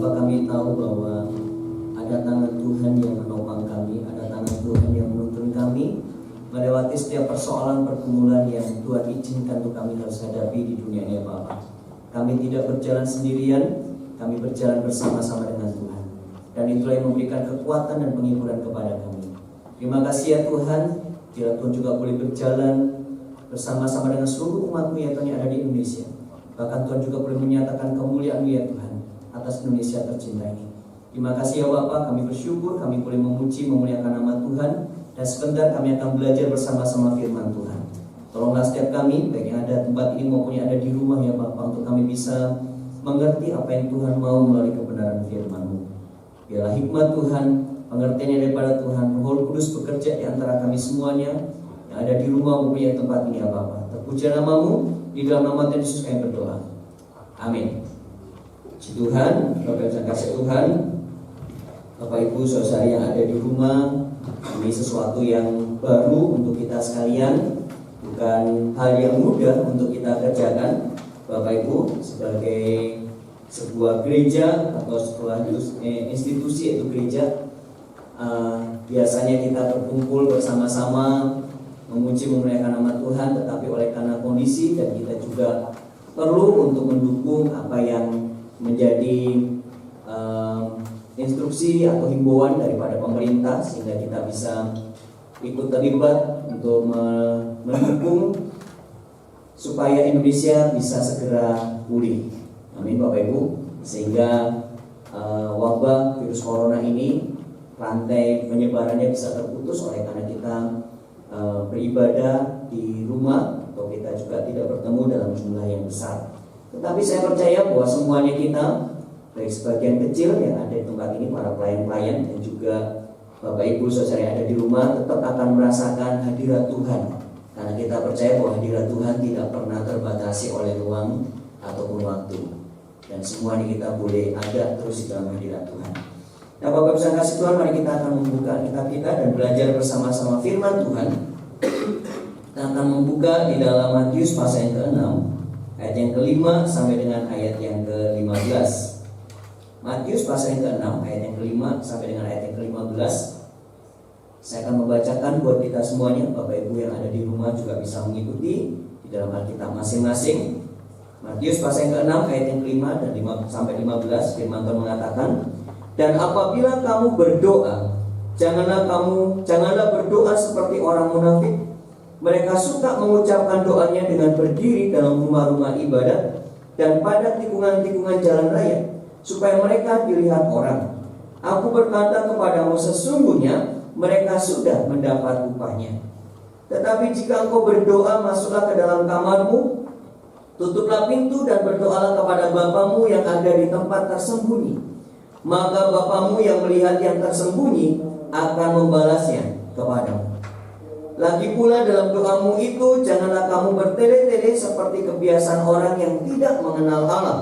Bapa, kami tahu bahwa ada tangan Tuhan yang menopang kami, ada tangan Tuhan yang menuntun kami melewati setiap persoalan pergumulan yang Tuhan izinkan untuk kami harus hadapi di dunia ini, Bapa. Kami tidak berjalan sendirian, kami berjalan bersama-sama dengan Tuhan. Dan itulah yang memberikan kekuatan dan penghiburan kepada kami. Terima kasih ya Tuhan, bila Tuhan juga boleh berjalan bersama-sama dengan seluruh umat-Mu ya Tuhan yang ada di Indonesia. Bahkan Tuhan juga boleh menyatakan kemuliaan-Mu ya Tuhan atas Indonesia tercinta ini. Terima kasih ya Bapak, kami bersyukur, kami boleh memuji, memuliakan nama Tuhan. Dan sebentar kami akan belajar bersama-sama firman Tuhan. Tolonglah setiap kami, baik yang ada tempat ini maupun yang ada di rumah ya Bapak, untuk kami bisa mengerti apa yang Tuhan mau melalui kebenaran firman-Mu. Biarlah hikmat Tuhan, pengertiannya daripada Tuhan, Roh Kudus bekerja di antara kami semuanya yang ada di rumah maupun yang tempat ini ya Bapak. Terpuji nama-Mu, di dalam nama Tuhan Yesus kami berdoa. Amin. Puji Tuhan, Bapak dan kasih Tuhan, Bapak Ibu saudara yang ada di rumah, ini sesuatu yang baru untuk kita sekalian, bukan hal yang mudah untuk kita kerjakan, Bapak Ibu, sebagai sebuah gereja atau sebuah institusi yaitu gereja. Biasanya kita berkumpul bersama-sama memuji memuliakan nama Tuhan, tetapi oleh karena kondisi dan kita juga perlu untuk mendukung apa yang menjadi instruksi atau himbauan daripada pemerintah, sehingga kita bisa ikut terlibat untuk mendukung supaya Indonesia bisa segera pulih. Amin Bapak Ibu. Sehingga wabah virus corona ini, rantai penyebarannya bisa terputus oleh karena kita beribadah di rumah atau kita juga tidak bertemu dalam jumlah yang besar. Tetapi saya percaya bahwa semuanya kita, baik sebagian kecil yang ada di tempat ini, para pelayan-pelayan dan juga Bapak Ibu saudara yang ada di rumah, tetap akan merasakan hadirat Tuhan. Karena kita percaya bahwa hadirat Tuhan tidak pernah terbatasi oleh ruang ataupun waktu. Dan semuanya kita boleh ada terus di dalam hadirat Tuhan. Nah Bapak Ibu kasih Tuhan, mari kita akan membuka kitab kita dan belajar bersama-sama firman Tuhan. Kita akan membuka di dalam Matius pasal yang ke-6 ayat yang ke-5 sampai dengan ayat yang ke-15. Matius pasal yang ke-6 ayat yang ke-5 sampai dengan ayat yang ke-15. Saya akan membacakan buat kita semuanya. Bapak Ibu yang ada di rumah juga bisa mengikuti di dalam Alkitab masing-masing. Matius pasal yang ke-6 ayat yang ke-5 dan 5 sampai 15. Firman Tuhan mengatakan, "Dan apabila kamu berdoa, janganlah berdoa seperti orang munafik. Mereka suka mengucapkan doanya dengan berdiri dalam rumah-rumah ibadat dan pada tikungan-tikungan jalan raya, supaya mereka dilihat orang. Aku berkata kepadamu, sesungguhnya mereka sudah mendapat upahnya. Tetapi jika engkau berdoa, masuklah ke dalam kamarmu, tutuplah pintu dan berdoalah kepada Bapamu yang ada di tempat tersembunyi. Maka Bapamu yang melihat yang tersembunyi akan membalasnya kepadamu. Lagi pula dalam doamu itu, janganlah kamu bertele-tele seperti kebiasaan orang yang tidak mengenal Allah.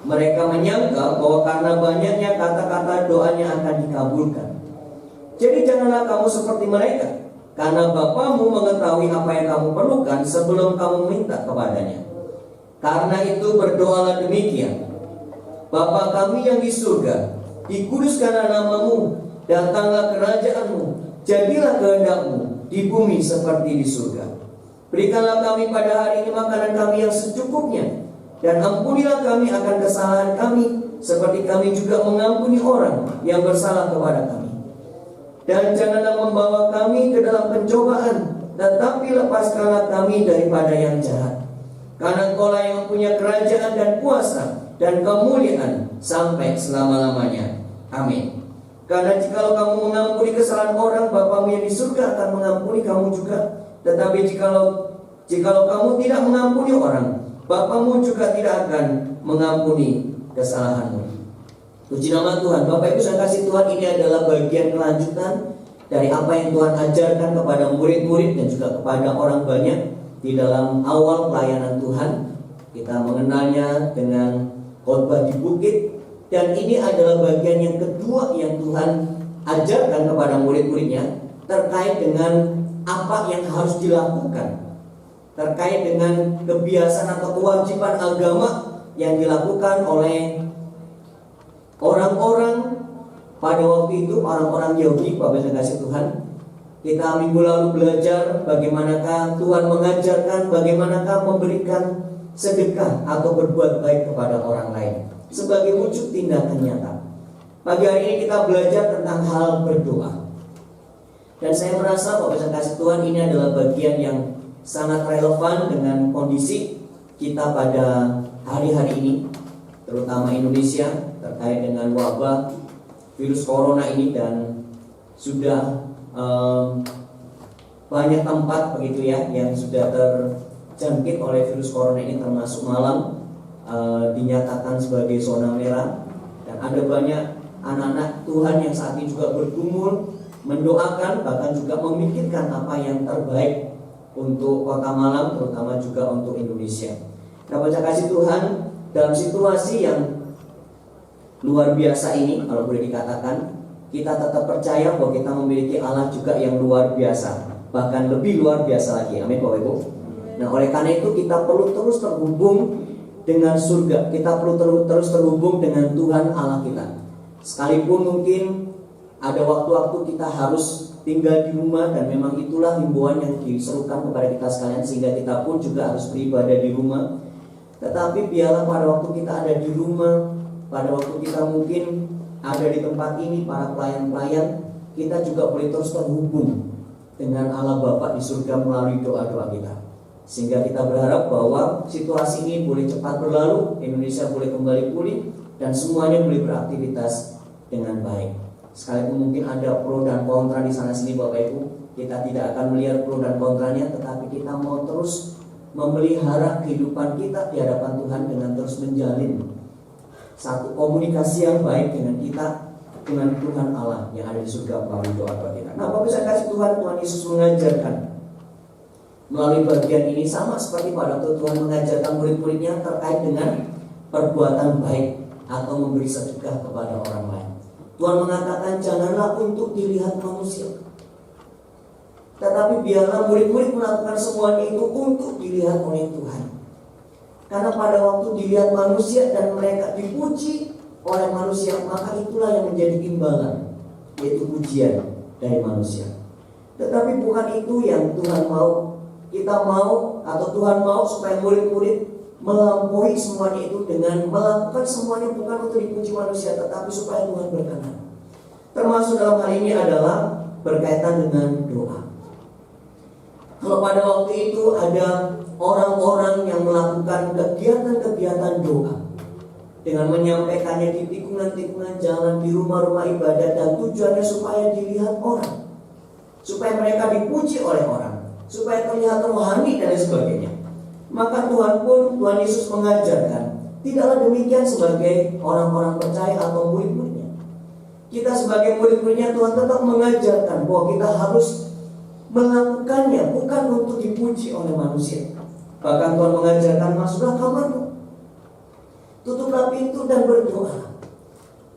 Mereka menyangka bahwa karena banyaknya kata-kata doanya akan dikabulkan. Jadi janganlah kamu seperti mereka, karena Bapamu mengetahui apa yang kamu perlukan sebelum kamu minta kepadanya. Karena itu berdoalah demikian: Bapa kami yang di surga, dikuduskanlah namamu, datanglah kerajaanmu, jadilah kehendakmu di bumi seperti di surga. Berikanlah kami pada hari ini makanan kami yang secukupnya, dan ampunilah kami akan kesalahan kami, seperti kami juga mengampuni orang yang bersalah kepada kami. Dan janganlah membawa kami ke dalam pencobaan, tetapi lepaskanlah kami daripada yang jahat. Karena Engkaulah yang punya kerajaan dan kuasa dan kemuliaan sampai selama-lamanya. Amin. Karena jikalau kamu mengampuni kesalahan orang, Bapamu yang di surga akan mengampuni kamu juga. Tetapi jikalau kamu tidak mengampuni orang, Bapamu juga tidak akan mengampuni kesalahanmu. Puji nama Tuhan. Bapak Ibu saya kasih Tuhan, ini adalah bagian kelanjutan dari apa yang Tuhan ajarkan kepada murid-murid dan juga kepada orang banyak di dalam awal pelayanan Tuhan. Kita mengenalnya dengan khotbah di bukit. Dan ini adalah bagian yang kedua yang Tuhan ajarkan kepada murid-muridnya terkait dengan apa yang harus dilakukan, terkait dengan kebiasaan atau kewajiban agama yang dilakukan oleh Orang-orang pada waktu itu, orang-orang Yahudi, Bapak yang kasih Tuhan, kita minggu lalu belajar bagaimanakah Tuhan mengajarkan, bagaimanakah memberikan sedekah atau berbuat baik kepada orang lain sebagai wujud tindakan nyata. Pagi hari ini kita belajar tentang hal berdoa. Dan saya merasa Bapak yang kasih Tuhan, ini adalah bagian yang sangat relevan dengan kondisi kita pada hari-hari ini, terutama Indonesia, terkait dengan wabah virus corona ini. Dan sudah banyak tempat begitu ya yang sudah terjangkit oleh virus corona ini, termasuk Malang dinyatakan sebagai zona merah. Dan ada banyak anak-anak Tuhan yang saat ini juga bergumul mendoakan, bahkan juga memikirkan apa yang terbaik untuk kota Malang, terutama juga untuk Indonesia. Nah, baca kasih Tuhan, dalam situasi yang luar biasa ini, kalau boleh dikatakan, kita tetap percaya bahwa kita memiliki Allah juga yang luar biasa, bahkan lebih luar biasa lagi. Amin Bapak Ibu. Nah, oleh karena itu kita perlu terus terhubung dengan surga. Kita perlu terus terhubung dengan Tuhan Allah kita. Sekalipun mungkin ada waktu-waktu kita harus tinggal di rumah, dan memang itulah himbauan yang diserukan kepada kita sekalian, sehingga kita pun juga harus beribadah di rumah. Tetapi biarlah pada waktu kita ada di rumah, pada waktu kita mungkin ada di tempat ini, para pelayan-pelayan, kita juga boleh terus terhubung dengan Allah Bapa di surga melalui doa-doa kita. Sehingga kita berharap bahwa situasi ini boleh cepat berlalu, Indonesia boleh kembali pulih, dan semuanya boleh beraktivitas dengan baik. Sekalipun mungkin ada pro dan kontra di sana sini Bapak Ibu, kita tidak akan melihat pro dan kontranya, tetapi kita mau terus memelihara kehidupan kita di hadapan Tuhan dengan terus menjalin satu komunikasi yang baik dengan kita, dengan Tuhan Allah yang ada di surga melalui doa-doa kita. Nah, Bapak bisa kasih Tuhan Yesus mengajarkan melalui bagian ini, sama seperti pada waktu Tuhan mengajarkan murid-muridnya terkait dengan perbuatan baik atau memberi sedekah kepada orang lain. Tuhan mengatakan janganlah untuk dilihat manusia, tetapi biarlah murid-murid melakukan semuanya itu untuk dilihat oleh Tuhan. Karena pada waktu dilihat manusia dan mereka dipuji oleh manusia, maka itulah yang menjadi imbalan, yaitu pujian dari manusia. Tetapi bukan itu yang Tuhan mau. Kita mau, atau Tuhan mau supaya murid-murid melampaui semuanya itu dengan melakukan semuanya bukan untuk dipuji manusia, tetapi supaya Tuhan berkenan. Termasuk dalam hal ini adalah berkaitan dengan doa. Kalau pada waktu itu ada orang-orang yang melakukan kegiatan-kegiatan doa dengan menyampaikannya di tikungan-tikungan jalan, di rumah-rumah ibadah, dan tujuannya supaya dilihat orang, supaya mereka dipuji oleh orang, supaya terlihat rohani dan sebagainya. Maka Tuhan Yesus mengajarkan, tidaklah demikian sebagai orang-orang percaya atau murid-muridnya. Kita sebagai murid-muridnya, Tuhan tetap mengajarkan bahwa kita harus melakukannya bukan untuk dipuji oleh manusia. Bahkan Tuhan mengajarkan, masuklah kamarmu, tutuplah pintu dan berdoa.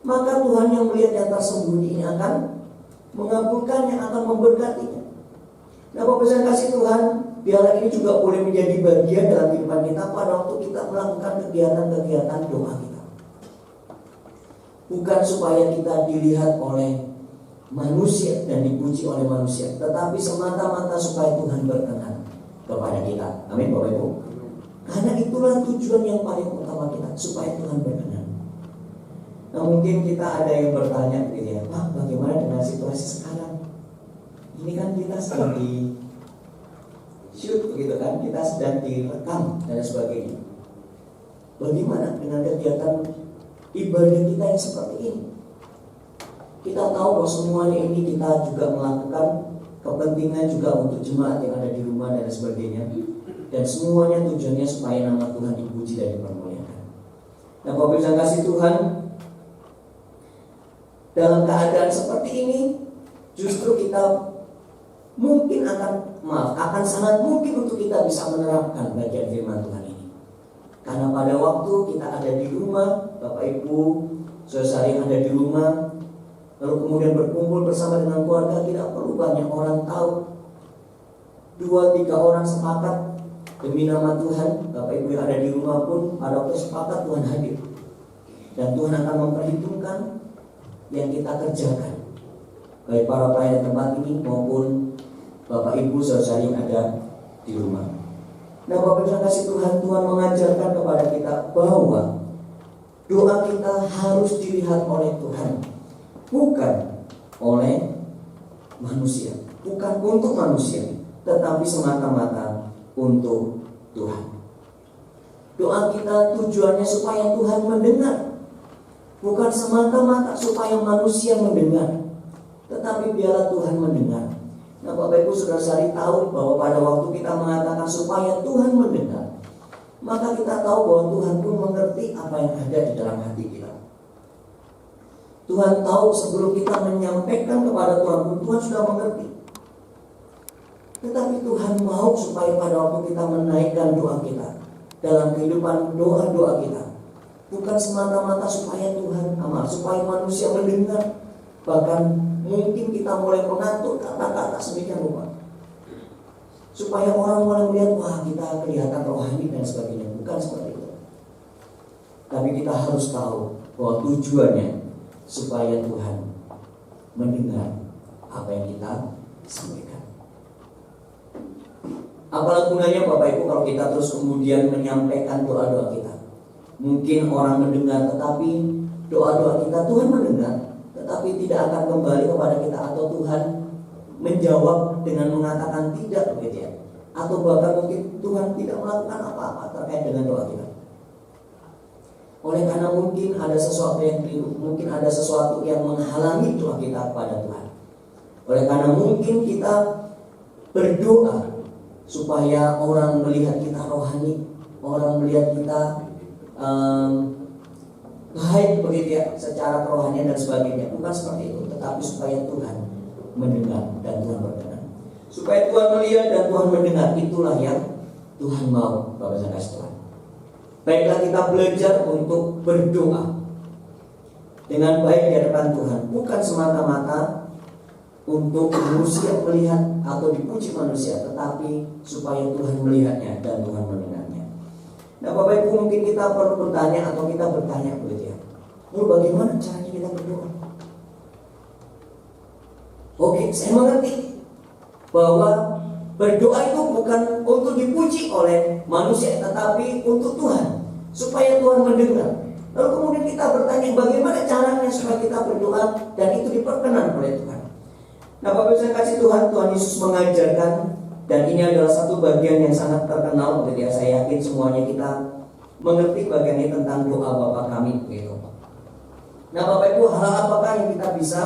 Maka Tuhan yang melihat yang tersembunyi ini akan mengabulkannya, akan memberkatinya. Nah, Bapak yang kasih Tuhan, biarlah ini juga boleh menjadi bagian dalam kehidupan kita pada waktu kita melakukan kegiatan-kegiatan doa kita. Bukan supaya kita dilihat oleh manusia dan dipuji oleh manusia, tetapi semata-mata supaya Tuhan berkenan kepada kita. Amin Bapak Ibu. Karena itulah tujuan yang paling utama kita, supaya Tuhan berkenan. Nah, mungkin kita ada yang bertanya gitu ya, Pak, bagaimana dengan situasi sekarang? Ini kan kita sedang di shoot gitu kan, kita sedang direkam dan sebagainya. Bagaimana dengan kegiatan ibadah kita yang seperti ini? Kita tahu bahwa semuanya ini kita juga melakukan kepentingan juga untuk jemaat yang ada di rumah dan sebagainya, dan semuanya tujuannya supaya nama Tuhan dipuji dan dipermuliakan. Nah, Bapak Ibu yang kasih Tuhan, dalam keadaan seperti ini justru kita akan sangat mungkin untuk kita bisa menerapkan bagian firman Tuhan ini. Karena pada waktu kita ada di rumah, Bapak Ibu, saudara yang ada di rumah, lalu kemudian berkumpul bersama dengan keluarga, tidak perlu banyak orang tahu. 2-3 orang sepakat demi nama Tuhan, Bapak Ibu yang ada di rumah pun pada waktu sepakat Tuhan hadir. dan Tuhan akan memperhitungkan yang kita kerjakan, baik para pelayan tempat ini maupun Bapak Ibu saudara yang ada di rumah. Nah, Bapak Ibu kasih Tuhan, Tuhan mengajarkan kepada kita bahwa doa kita harus dilihat oleh Tuhan, bukan oleh manusia, bukan untuk manusia, tetapi semata-mata untuk Tuhan. Doa kita tujuannya supaya Tuhan mendengar, bukan semata-mata supaya manusia mendengar, tetapi biarlah Tuhan mendengar. Nah, Bapak Ibu saudara-saudari tahu bahwa pada waktu kita mengatakan supaya Tuhan mendengar, maka kita tahu bahwa Tuhan pun mengerti apa yang ada di dalam hati kita. Tuhan tahu sebelum kita menyampaikan kepada Tuhan pun Tuhan sudah mengerti. Tetapi Tuhan mau supaya pada waktu kita menaikkan doa kita, dalam kehidupan doa-doa kita, bukan semata-mata supaya Tuhan supaya manusia mendengar, bahkan mungkin kita mulai mengatur kata-kata sedemikian rupa supaya orang-orang melihat, wah kita kelihatan rohani dan sebagainya. Bukan seperti itu. Tapi kita harus tahu bahwa tujuannya supaya Tuhan mendengar apa yang kita sampaikan. Apalah gunanya Bapak Ibu kalau kita terus kemudian menyampaikan doa-doa kita. Mungkin orang mendengar, tetapi doa-doa kita Tuhan mendengar, tetapi tidak akan kembali kepada kita, atau Tuhan menjawab dengan mengatakan tidak, begitu ya. Atau bahkan mungkin Tuhan tidak melakukan apa-apa terkait dengan doa kita. Oleh karena mungkin ada sesuatu yang keliru, mungkin ada sesuatu yang menghalangi doa kita kepada Tuhan. Oleh karena mungkin kita berdoa supaya orang melihat kita rohani, orang melihat kita baik, begitu ya, secara kerohanian dan sebagainya. Bukan seperti itu, tetapi supaya Tuhan mendengar dan Tuhan berkenan. Supaya Tuhan melihat dan Tuhan mendengar, itulah yang Tuhan mau, Bapak dan Tuhan. Baiklah kita belajar untuk berdoa dengan baik di hadapan Tuhan, bukan semata-mata untuk manusia melihat atau dipuji manusia, tetapi supaya Tuhan melihatnya dan Tuhan mendengarnya. Nah, Bapak Ibu, mungkin kita perlu bertanya atau kita bertanya begitu ya, bagaimana caranya kita berdoa? Oke, saya mengerti bahwa berdoa itu bukan untuk dipuji oleh manusia, tetapi untuk Tuhan, supaya Tuhan mendengar. Lalu kemudian kita bertanya, bagaimana caranya supaya kita berdoa dan itu diperkenan oleh Tuhan? Nah, Bapak Ibu saya kasih Tuhan, Tuhan Yesus mengajarkan, dan ini adalah satu bagian yang sangat terkenal, begitu ya. Saya yakin semuanya kita mengerti bagian ini tentang doa Bapa kami, begitu. Nah, Bapak Ibu, hal apakah yang kita bisa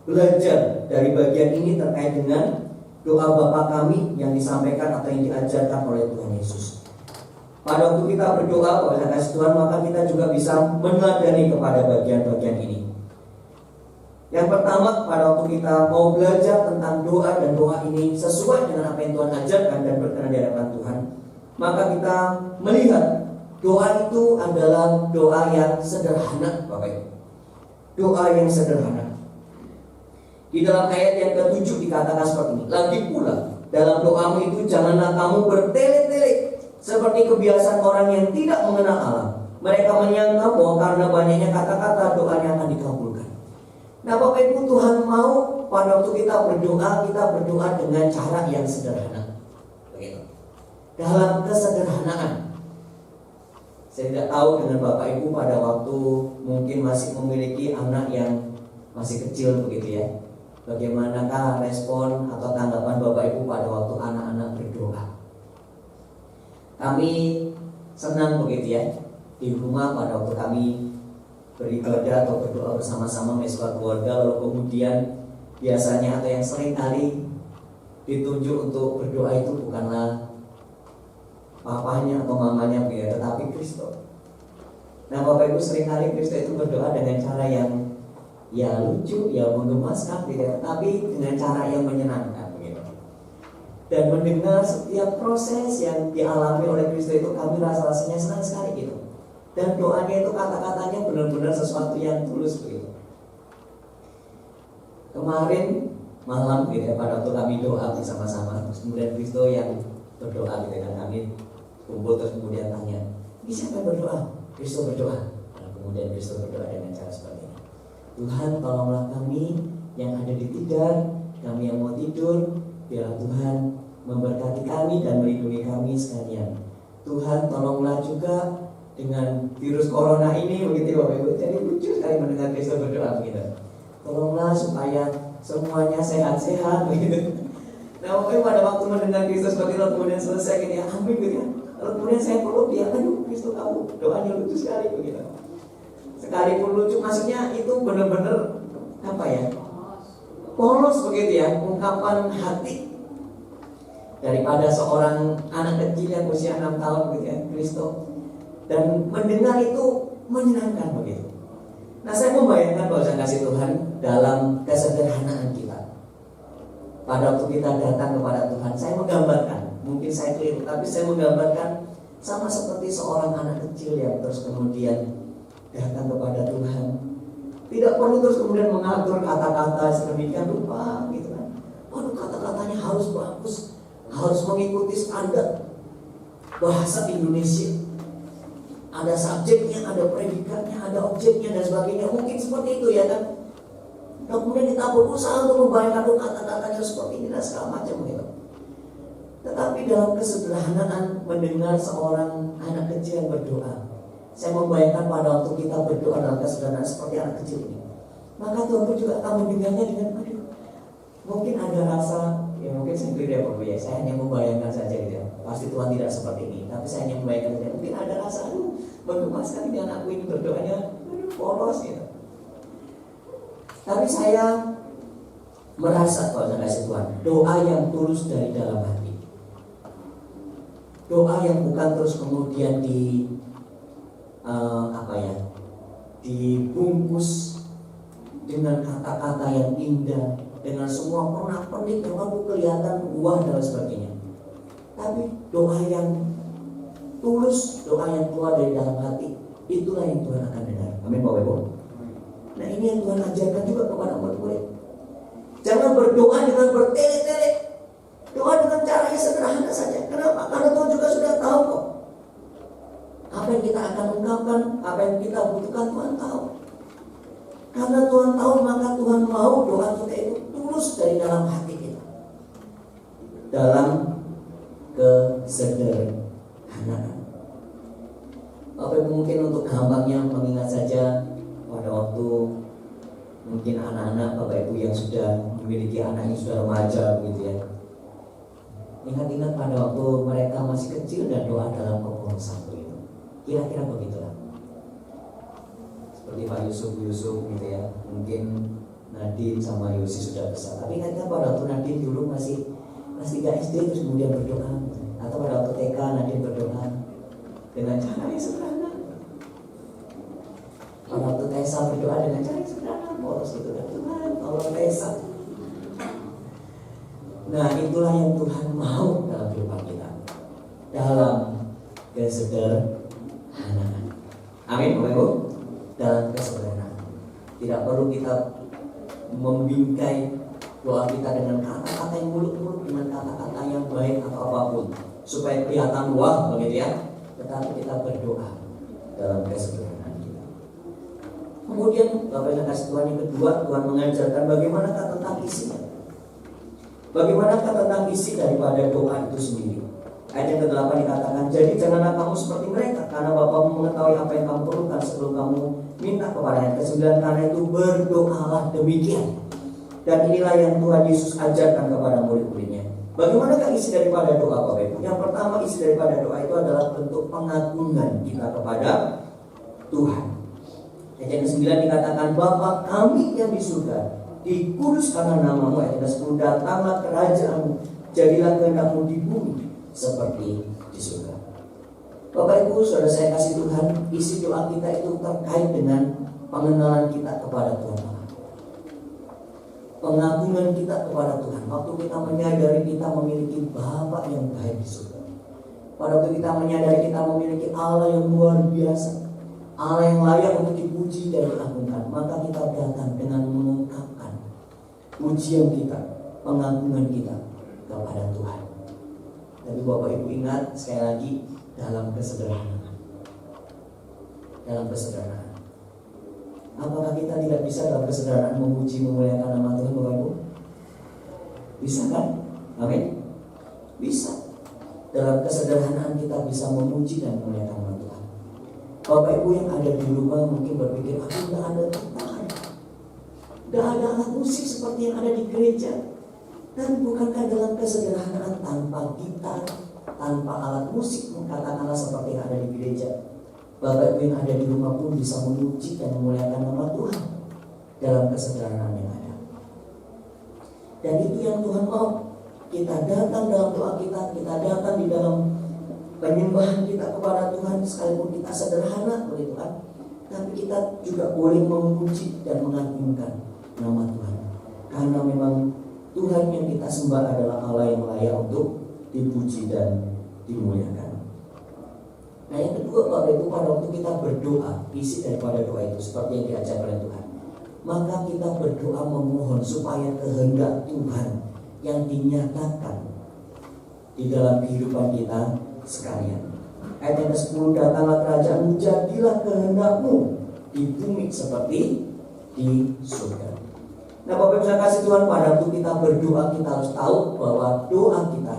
belajar dari bagian ini terkait dengan doa Bapa kami yang disampaikan atau yang diajarkan oleh Tuhan Yesus? Pada waktu kita berdoa kepada kasih Tuhan, maka kita juga bisa meneladani kepada bagian-bagian ini. Yang pertama, pada waktu kita mau belajar tentang doa dan doa ini sesuai dengan apa yang Tuhan ajarkan dan berkenan di hadapan Tuhan, maka kita melihat doa itu adalah doa yang sederhana, Bapak Ibu. Doa yang sederhana. Di dalam ayat yang ke-7 dikatakan seperti ini, lagi pula dalam doamu itu janganlah kamu bertele-tele seperti kebiasaan orang yang tidak mengenal Allah. Mereka menyangka bahwa karena banyaknya kata-kata doanya akan dikabulkan. Nah, Bapak Ibu, Tuhan mau pada waktu kita berdoa dengan cara yang sederhana, begitu. Dalam kesederhanaan. Saya tidak tahu dengan Bapak Ibu pada waktu mungkin masih memiliki anak yang masih kecil, begitu ya. Bagaimanakah respon atau tanggapan Bapak Ibu pada waktu anak-anak berdoa? Kami senang, begitu ya, di rumah pada waktu kami beribadah atau berdoa bersama-sama bersama keluarga, lalu kemudian biasanya atau yang sering kali ditunjuk untuk berdoa itu bukanlah papanya atau mamanya, tetapi Kristus. Nah, Bapak Ibu, sering kali Kristus itu berdoa dengan cara yang ya lucu, ya menggemaskan, tetapi dengan cara yang menyenangkan, begitu. Dan mendengar setiap proses yang dialami oleh Kristus itu, kami rasanya senang sekali gitu. Dan doanya itu kata-katanya benar-benar sesuatu yang tulus, begitu. Kemarin malam gitu ya, pada waktu kami doa bersama-sama, terus kemudian Kristo yang berdoa gitu kan, kami kumpul terus kemudian tanya, ini siapa yang berdoa? Kristo berdoa. Kemudian Kristus berdoa dengan cara seperti ini. Tuhan, tolonglah kami yang ada di tidar, kami yang mau tidur, biarlah Tuhan memberkati kami dan melindungi kami sekalian. Tuhan, tolonglah juga dengan virus corona ini, begitu Bapak Ibu. Jadi lucu sekali mendengar Kristus berdoa begitu. Tolonglah supaya semuanya sehat-sehat begitu. Nah, Bapak Ibu pada waktu mendengar Kristus seperti itu kemudian selesai gini, amin gitu ya. Lalu kemudian saya peluk dia, aduh Kristus kamu doanya lucu sekali begitu. Sekalipun lucu, maksudnya itu benar-benar apa ya? Polos begitu ya, ungkapan hati daripada seorang anak kecil yang usia 6 tahun begitu ya, Kristus. Dan mendengar itu menyenangkan begitu. Nah, saya membayangkan bahwa kasih Tuhan dalam kesederhanaan kita. Pada waktu kita datang kepada Tuhan, saya menggambarkan, mungkin saya keliru, tapi saya menggambarkan sama seperti seorang anak kecil yang terus kemudian datang kepada Tuhan. Tidak perlu terus kemudian mengatur kata-kata sedemikian rupa gitu kan. Waduh, kata-katanya harus bagus, harus mengikuti standar bahasa Indonesia. Ada subjeknya, ada predikatnya, ada objeknya dan sebagainya. Mungkin seperti itu ya kan. Nah, kemudian kita berusaha untuk membayangkan kata-katanya seperti ini dan segala macam gitu. Tetapi dalam kesederhanaan mendengar seorang anak kecil yang berdoa, saya membayangkan pada waktu kita berdoa dalam kesederhanaan seperti anak kecil ini, maka Tuhan pun juga akan mendengarnya dengan aduh, mungkin ada rasa, ya mungkin sendiri ya Bapak ya, saya hanya membayangkan saja gitu ya. Pasti Tuhan tidak seperti ini, tapi saya hanya membayangkan saja. Mungkin ada rasa aduh, menggemaskan ini anakku ini berdoanya aduh polos gitu. Tapi saya merasa kalau saya kasih Tuhan, doa yang tulus dari dalam hati, doa yang bukan terus kemudian dibungkus dengan kata-kata yang indah, dengan semua pernak-pernik yang mampu kelihatan buah dan sebagainya. Tapi doa yang tulus, doa yang keluar dari dalam hati, itulah yang Tuhan akan dengar. Amin Bapak Ibu. Nah, ini yang Tuhan ajarkan juga kepada murid-murid. Jangan berdoa dengan bertele-tele. Doa dengan cara yang sederhana saja. Kenapa? Karena Tuhan juga sudah tahu kok. Apa yang kita akan ungkapkan, apa yang kita butuhkan, Tuhan tahu. Karena Tuhan tahu, maka Tuhan mau doa kita itu tulus dari dalam hati kita. Dalam kesederhanaan. Apa mungkin untuk gampangnya mengingat saja pada waktu mungkin anak-anak Bapak Ibu yang sudah memiliki anak yang sudah remaja begitu ya. Ingat-ingat pada waktu mereka masih kecil dan doa dalam keponakan begitu. Kira-kira begitulah. Seperti Pak Yusuf gitu ya. Mungkin Nadine sama Yosi sudah besar. Tapi ingatnya pada waktu Nadine dulu masih 3 SD terus kemudian berdoa. Atau pada waktu TK Nadine berdoa dengan cara yang sederhana. Pada waktu Tessa berdoa dengan cara yang sederhana, polos gitu kan, Tuhan tolong Tessa. Nah, itulah yang Tuhan mau dalam kehidupan kita, dalam kesederhanaan. Amin Bapak Ibu. Dalam kesederhanaan. Tidak perlu kita membingkai doa kita dengan kata-kata yang muluk-muluk, dengan kata-kata yang baik atau apapun supaya kelihatan wah begitu ya. Tetapi kita berdoa dalam kesederhanaan kita. Kemudian Bapak yang kasih Tuhan yang kedua, Tuhan mengajarkan bagaimanakah tentang isinya. Bagaimanakah tentang isi daripada doa itu sendiri. Ayat yang ke-8 dikatakan, jadi janganlah kamu seperti mereka, karena Bapamu mengetahui apa yang kamu perlukan sebelum kamu minta kepada. Ayat ke-9, karena itu berdoalah demikian. Dan inilah yang Tuhan Yesus ajarkan kepada murid-muridnya. Bagaimanakah isi daripada doa Bapak Ibu? Yang pertama, isi daripada doa itu adalah bentuk pengagungan kita kepada Tuhan. Ayat yang ke-9 dikatakan, Bapa kami yang di surga, dikuduskanlah namamu. Ayat yang ke-10, datanglah kerajaanmu, jadilah kehendakmu di bumi seperti di surga. Bapak Ibu, saudara saya kasih Tuhan, isi doa kita itu terkait dengan pengenalan kita kepada Tuhan Allah. Pengagungan kita kepada Tuhan. Waktu kita menyadari kita memiliki Bapa yang baik di surga. Pada waktu kita menyadari kita memiliki Allah yang luar biasa, Allah yang layak untuk dipuji dan diagungkan, maka kita datang dengan mengungkapkan pujian kita, pengagungan kita kepada Tuhan. Tapi Bapak Ibu ingat sekali lagi, dalam kesederhanaan. Dalam kesederhanaan. Apakah kita tidak bisa dalam kesederhanaan memuji memuliakan nama Tuhan, Bapak Ibu? Bisa kan? Amin. Bisa. Dalam kesederhanaan kita bisa memuji dan memuliakan nama Tuhan. Bapak Ibu yang ada di rumah mungkin berpikir, aku tidak ada gitar, tidak ada alat musik seperti yang ada di gereja. Dan bukankah dalam kesederhanaan tanpa gitar, tanpa alat musik, katakanlah seperti yang ada di gereja, Bapak Ibu yang ada di rumah pun bisa memuji dan memuliakan nama Tuhan dalam kesederhanaan yang ada. Dan itu yang Tuhan mau. Kita datang dalam doa kita datang di dalam penyembahan kita kepada Tuhan, sekalipun kita sederhana oleh Tuhan, tapi kita juga boleh memuji dan mengagungkan nama Tuhan. Karena memang Tuhan yang kita sembah adalah Allah yang layak untuk dipuji dan dimuliakan. Nah, yang kedua, Bapak Ibu, pada waktu kita berdoa, isi daripada doa itu seperti yang diajarkan oleh Tuhan, maka kita berdoa memohon supaya kehendak Tuhan yang dinyatakan di dalam kehidupan kita sekalian. Ayat yang ke-10, datanglah kerajaanmu, jadilah kehendak-Mu di bumi seperti di surga. Nah, Bapak Ibu saya kasih Tuhan, pada waktu kita berdoa, kita harus tahu bahwa doa kita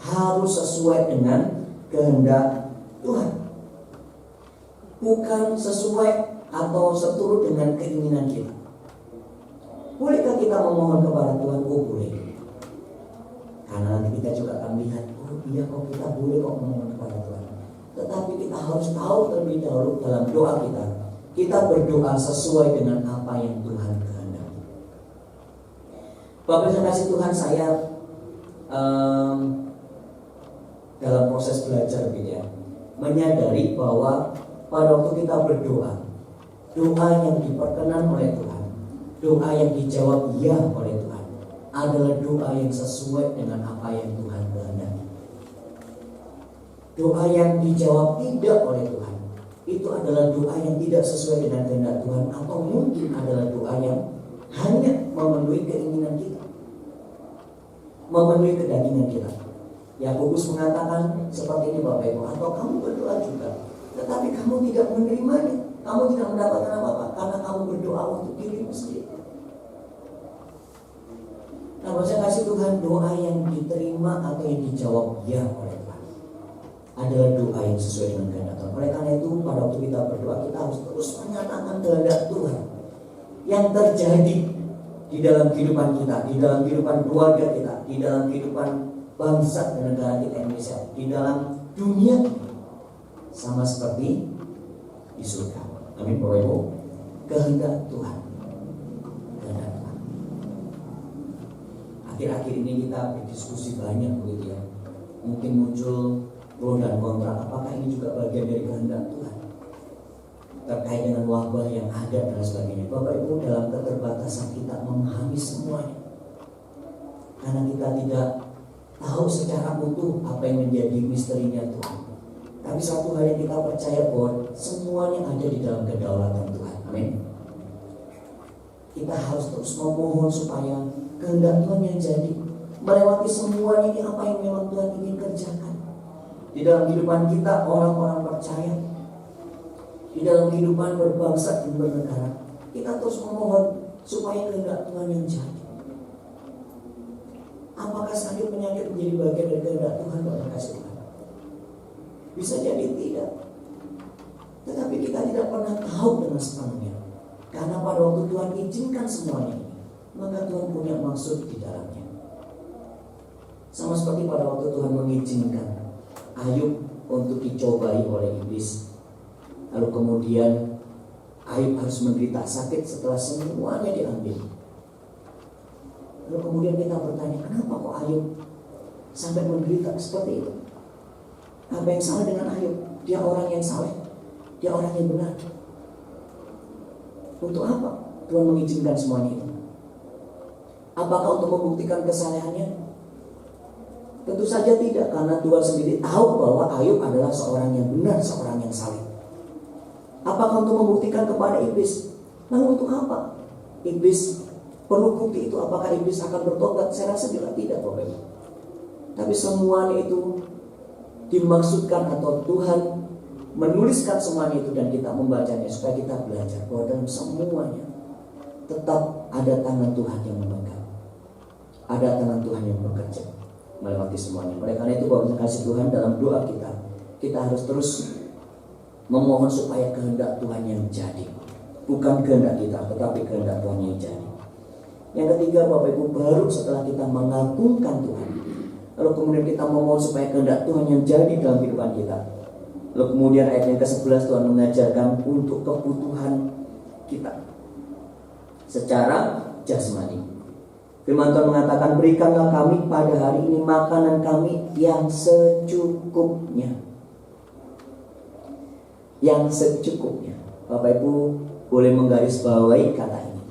harus sesuai dengan kehendak Tuhan, bukan sesuai atau seturut dengan keinginan kita. Bolehkah kita memohon kepada Tuhan? Oh, boleh. Karena nanti kita juga akan lihat, oh iya kok kita boleh kok memohon kepada Tuhan. Tetapi kita harus tahu terlebih dahulu dalam doa kita berdoa sesuai dengan apa yang Tuhan kehendaki. Bapak saya kasih Tuhan, saya dalam proses belajar gitu ya, menyadari bahwa pada waktu kita berdoa, doa yang diperkenan oleh Tuhan, doa yang dijawab ya oleh Tuhan, adalah doa yang sesuai dengan apa yang Tuhan kehendaki. Doa yang dijawab tidak oleh Tuhan, itu adalah doa yang tidak sesuai dengan kehendak Tuhan, atau mungkin adalah doa yang hanya memenuhi keinginan kita, memenuhi kedagingan kita. Yakobus mengatakan seperti ini, Bapak Ibu, atau kamu berdoa juga, tetapi kamu tidak menerimanya, kamu tidak mendapatkan apa-apa karena kamu berdoa untuk dirimu sendiri. Nah, saya kasih Tuhan, doa yang diterima atau yang dijawab ya oleh Tuhan adalah doa yang sesuai dengan kehendak Tuhan. Oleh karena itu, pada waktu kita berdoa, kita harus terus menyatakan kehendak Tuhan yang terjadi di dalam kehidupan kita, di dalam kehidupan keluarga kita, di dalam kehidupan bangsa dan negara kita Indonesia, di dalam dunia sama seperti di surga. Amin, Bapak Ibu. Kehendak Tuhan. Akhir-akhir ini kita berdiskusi banyak begitu ya. Mungkin muncul pro dan kontra, apakah ini juga bagian dari kehendak Tuhan terkait dengan wabah yang ada dan sebagainya. Bapak Ibu, dalam keterbatasan kita memahami semuanya, karena kita tidak tahu secara utuh apa yang menjadi misterinya Tuhan. Tapi satu hal yang kita percaya bahwa semuanya ada di dalam kedaulatan Tuhan. Amin. Kita harus terus memohon supaya kehendak Tuhan yang jadi melewati semuanya ini, apa yang memang Tuhan ingin kerjakan di dalam kehidupan kita orang-orang percaya, di dalam kehidupan berbangsa dan bernegara. Kita terus memohon supaya kehendak Tuhan yang jadi. Apakah sakit penyakit menjadi bagian dari kehendak Tuhan? Bapak kasih Tuhan, bisa jadi tidak. Tetapi kita tidak pernah tahu dengan sepenuhnya, karena pada waktu Tuhan izinkan semuanya ini, maka Tuhan punya maksud di dalamnya. Sama seperti pada waktu Tuhan mengizinkan Ayub untuk dicobai oleh iblis, lalu kemudian Ayub harus menderita sakit setelah semuanya diambil. Lalu kemudian kita bertanya, kenapa kok Ayub sampai menderita seperti itu? Apa yang salah dengan Ayub? Dia orang yang saleh, dia orang yang benar. Untuk apa Tuhan mengizinkan semuanya itu? Apakah untuk membuktikan kesalehannya? Tentu saja tidak, karena Tuhan sendiri tahu bahwa Ayub adalah seorang yang benar, seorang yang saleh. Apakah untuk membuktikan kepada iblis? Lalu untuk apa iblis perlu bukti itu? Apakah iblis akan bertobat? Saya rasa juga tidak, Bapak Ibu. Tapi semuanya itu dimaksudkan atau Tuhan menuliskan semuanya itu dan kita membacanya supaya kita belajar bahwa dalam semuanya tetap ada tangan Tuhan yang memegang, ada tangan Tuhan yang bekerja melewati semuanya. Oleh karena itu Bapak kasih Tuhan, dalam doa kita harus terus memohon supaya kehendak Tuhan yang jadi, bukan kehendak kita tetapi kehendak Tuhan yang jadi. Yang ketiga Bapak Ibu, baru setelah kita mengagungkan Tuhan, lalu kemudian kita memohon supaya kehendak Tuhan yang jadi dalam kehidupan kita. Lalu kemudian ayat yang ke-11 Tuhan mengajarkan untuk kebutuhan kita secara jasmani. Firman Tuhan mengatakan, berikanlah kami pada hari ini makanan kami yang secukupnya. Yang secukupnya. Bapak Ibu boleh menggarisbawahi kata ini.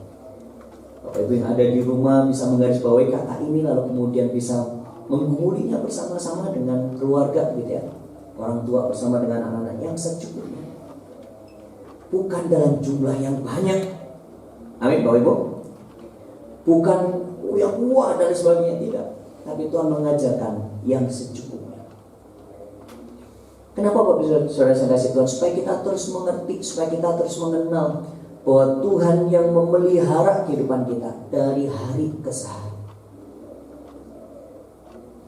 Bapak Ibu yang ada di rumah bisa menggarisbawahi kata ini, lalu kemudian bisa menggumulinya bersama-sama dengan keluarga gitu ya. Orang tua bersama dengan anak-anak, yang secukupnya. Bukan dalam jumlah yang banyak. Amin Bapak Ibu. Bukan yang kuat dan sebagainya, tidak. Tapi Tuhan mengajarkan yang secukupnya. Kenapa Bapak Saudara saya kasih Tuhan? Supaya kita terus mengerti, supaya kita terus mengenal bahwa Tuhan yang memelihara kehidupan kita dari hari ke hari.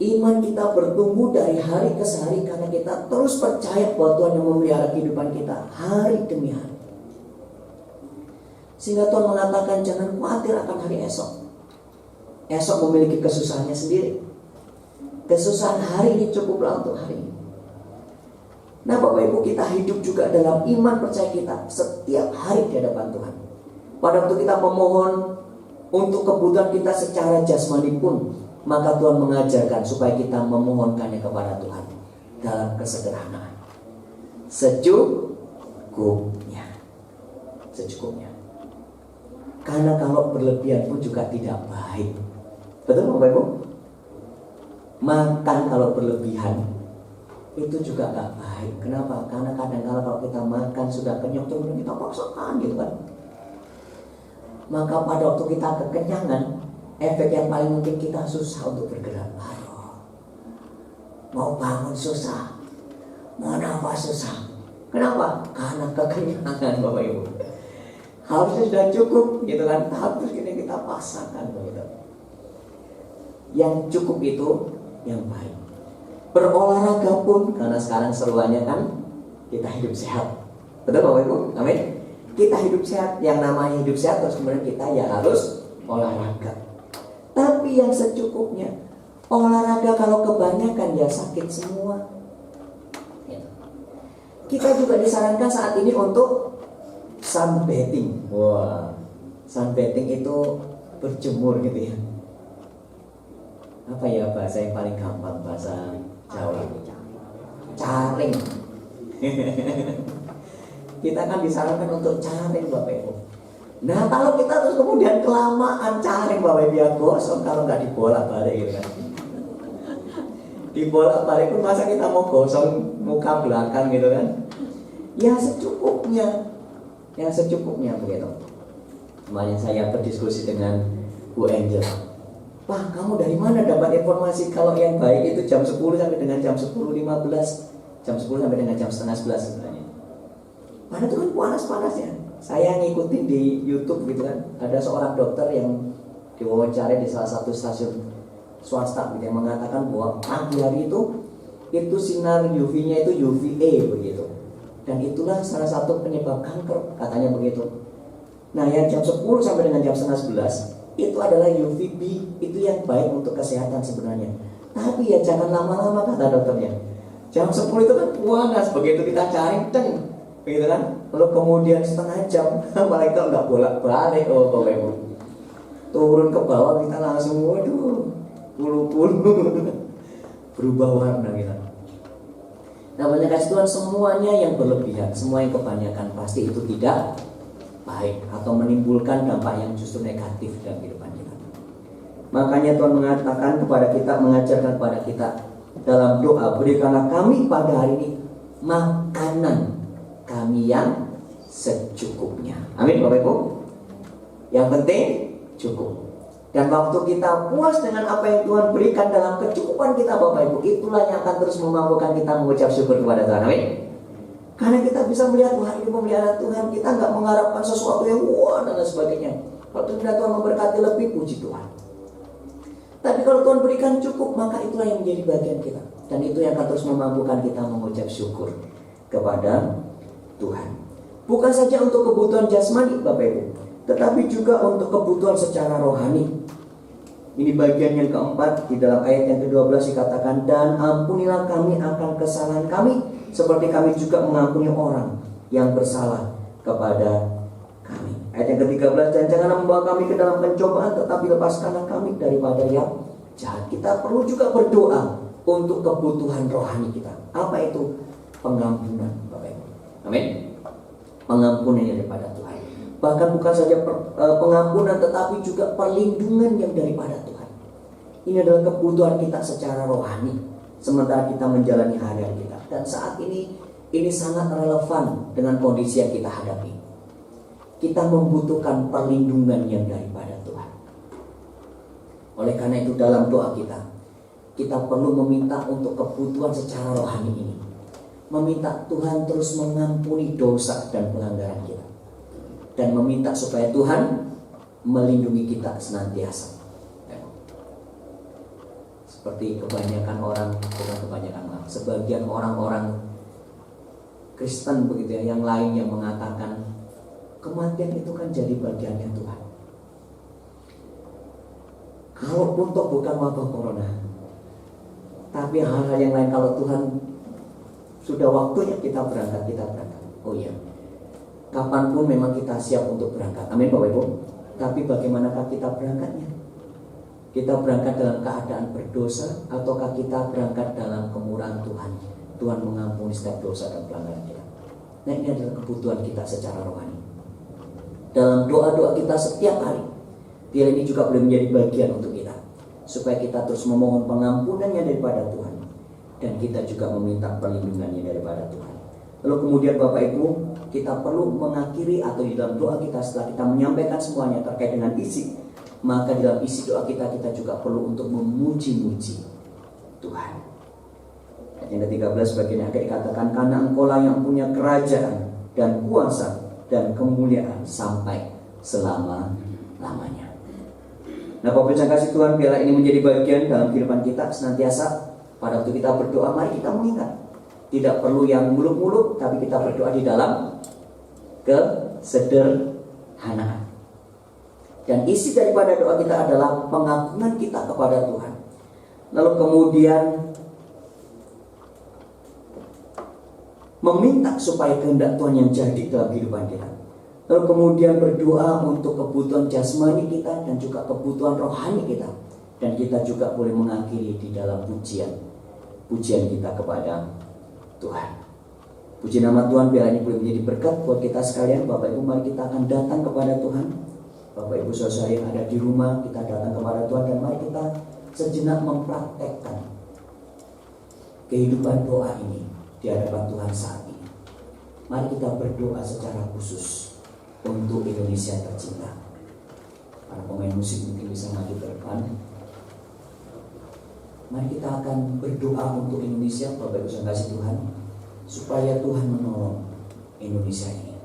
Iman kita bertumbuh dari hari ke hari karena kita terus percaya bahwa Tuhan yang memelihara kehidupan kita hari demi hari. Sehingga Tuhan mengatakan jangan khawatir akan hari esok. Esok memiliki kesusahannya sendiri. Kesusahan hari ini cukuplah untuk hari ini. Nah Bapak Ibu, kita hidup juga dalam iman percaya kita setiap hari di hadapan Tuhan. Pada waktu kita memohon untuk kebutuhan kita secara jasmani pun, maka Tuhan mengajarkan supaya kita memohonkannya kepada Tuhan dalam kesederhanaan. Secukupnya. Secukupnya. Karena kalau berlebihan pun juga tidak baik. Betul Bapak Ibu? Makan kalau berlebihan itu juga gak baik. Kenapa? Karena kadang-kadang kalau kita makan sudah kenyang, kemudian kita paksakan gitu kan. Maka pada waktu kita kekenyangan, efek yang paling mungkin kita susah untuk bergerak. Aduh, mau bangun susah, mau nafas susah. Kenapa? Karena kekenyangan Bapak Ibu. Harusnya sudah cukup gitu kan, tapi ini kita pasangkan begitu. Yang cukup itu yang baik. Berolahraga pun, karena sekarang seruannya kan kita hidup sehat. Betul Bapak Ibu? Amin. Kita hidup sehat, yang namanya hidup sehat terus kemudian kita ya harus olahraga. Tapi yang secukupnya. Olahraga kalau kebanyakan ya sakit semua. Kita juga disarankan saat ini untuk sunbathing. Wah, sunbathing itu berjemur gitu ya. Apa ya bahasa yang paling gampang, bahasa Jawa? Caring. Kita kan disarankan untuk caring Bapak Ibu. Nah kalau kita terus kemudian kelamaan caring Bapak Ibu, ya gosong kalau nggak dibolak-balik gitu kan. Dibolak-balik pun masa kita mau gosong muka belakang gitu kan. Ya secukupnya. Yang secukupnya begitu. Kemarin saya berdiskusi dengan Bu Angel. Wah, kamu dari mana dapat informasi kalau yang baik itu jam 10 sampai dengan jam 10.15, jam 10 sampai dengan jam setengah 11 sebenarnya. Padahal itu kan panas-panasnya. Saya ngikutin di YouTube gitu kan. Ada seorang dokter yang diwawancara di salah satu stasiun swasta gitu, yang mengatakan bahwa pagi hari itu sinar UV-nya itu UVA begitu. Dan itulah salah satu penyebab kanker, katanya begitu. Nah yang jam 10 sampai dengan jam setengah 11 itu adalah UVB, itu yang baik untuk kesehatan sebenarnya. Tapi ya jangan lama-lama kata dokternya. Jam 10 itu kan panas, begitu kita cari begitu kan. Lalu kemudian setengah jam malah kita nggak bolak-balik. Oh Bapak Ibu, turun ke bawah kita langsung waduh puluh-puluh berubah warna kita. Namanya kasih Tuhan, semuanya yang berlebihan, semua yang kebanyakan pasti itu tidak baik atau menimbulkan dampak yang justru negatif dalam kehidupan kita. Makanya Tuhan mengatakan kepada kita, mengajarkan kepada kita dalam doa, berikanlah kami pada hari ini makanan kami yang secukupnya. Amin Bapak Ibu. Yang penting cukup. Dan waktu kita puas dengan apa yang Tuhan berikan dalam kecukupan kita Bapak Ibu, itulah yang akan terus memampukan kita mengucap syukur kepada Tuhan. Amin. Karena kita bisa melihat, wah ini pemeliharaan Tuhan, kita nggak mengharapkan sesuatu yang wah dan lain sebagainya. Kalau Tuhan memberkati lebih, puji Tuhan. Tapi kalau Tuhan berikan cukup, maka itulah yang menjadi bagian kita. Dan itu yang akan terus memampukan kita mengucap syukur kepada Tuhan. Bukan saja untuk kebutuhan jasmani Bapak Ibu, tetapi juga untuk kebutuhan secara rohani. Ini bagian yang keempat, di dalam ayat yang ke-12 dikatakan, dan ampunilah kami akan kesalahan kami, seperti kami juga mengampuni orang yang bersalah kepada kami. Ayat yang ke-13, dan janganlah membawa kami ke dalam pencobaan, tetapi lepaskanlah kami daripada yang jahat. Kita perlu juga berdoa untuk kebutuhan rohani kita. Apa itu? Pengampunan Bapak Ibu. Amin. Pengampunan daripada Tuhan. Bahkan bukan saja pengampunan, tetapi juga perlindungan yang daripada Tuhan. Ini adalah kebutuhan kita secara rohani, sementara kita menjalani hari-hari kita. Dan saat ini sangat relevan dengan kondisi yang kita hadapi. Kita membutuhkan perlindungan yang daripada Tuhan. Oleh karena itu dalam doa kita perlu meminta untuk kebutuhan secara rohani ini. Meminta Tuhan terus mengampuni dosa dan pelanggaran kita. Dan meminta supaya Tuhan melindungi kita senantiasa. Seperti sebagian orang-orang Kristen begitu ya, yang lain yang mengatakan kematian itu kan jadi bagiannya Tuhan. Kalaupun toh bukan wabah corona, tapi hal-hal yang lain, kalau Tuhan sudah waktunya kita berangkat. Oh iya, kapanpun memang kita siap untuk berangkat. Amin Bapak Ibu. Tapi bagaimanakah kita berangkatnya? Kita berangkat dalam keadaan berdosa, ataukah kita berangkat dalam kemurahan Tuhan? Tuhan mengampuni setiap dosa dan pelanggaran kita. Nah, ini adalah kebutuhan kita secara rohani. Dalam doa-doa kita setiap hari, biar ini juga boleh menjadi bagian untuk kita, supaya kita terus memohon pengampunannya daripada Tuhan, dan kita juga meminta perlindungannya daripada Tuhan. Lalu kemudian Bapak Ibu, kita perlu mengakhiri atau di dalam doa kita, setelah kita menyampaikan semuanya terkait dengan isi, maka dalam isi doa kita juga perlu untuk memuji-muji Tuhan. Ayat yang ke-13 bagian yang dikatakan, karena Engkaulah yang punya kerajaan dan kuasa dan kemuliaan sampai selama-lamanya. Nah Bapak yang kasih Tuhan, biarlah ini menjadi bagian dalam kehidupan kita senantiasa. Pada waktu kita berdoa, mari kita mengingat, tidak perlu yang muluk-muluk, tapi kita berdoa di dalam kesederhanaan. Dan isi daripada doa kita adalah pengakuan kita kepada Tuhan. Lalu kemudian meminta supaya kehendak Tuhan yang jadi dalam kehidupan kita. Lalu kemudian berdoa untuk kebutuhan jasmani kita dan juga kebutuhan rohani kita. Dan kita juga boleh mengakhiri di dalam pujian kita kepada Tuhan. Puji nama Tuhan, biar ini boleh menjadi berkat buat kita sekalian. Bapak Ibu, mari kita akan datang kepada Tuhan. Bapak Ibu saudara yang ada di rumah, kita datang kepada Tuhan, dan mari kita sejenak mempraktekkan kehidupan doa ini di hadapan Tuhan saat ini. Mari kita berdoa secara khusus untuk Indonesia tercinta. Para pemain musik mungkin bisa maju ke depan. Mari kita akan berdoa untuk Indonesia, Bapak Ibu yang kasih Tuhan, supaya Tuhan menolong Indonesia ini,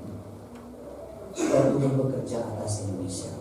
supaya Tuhan bekerja atas Indonesia.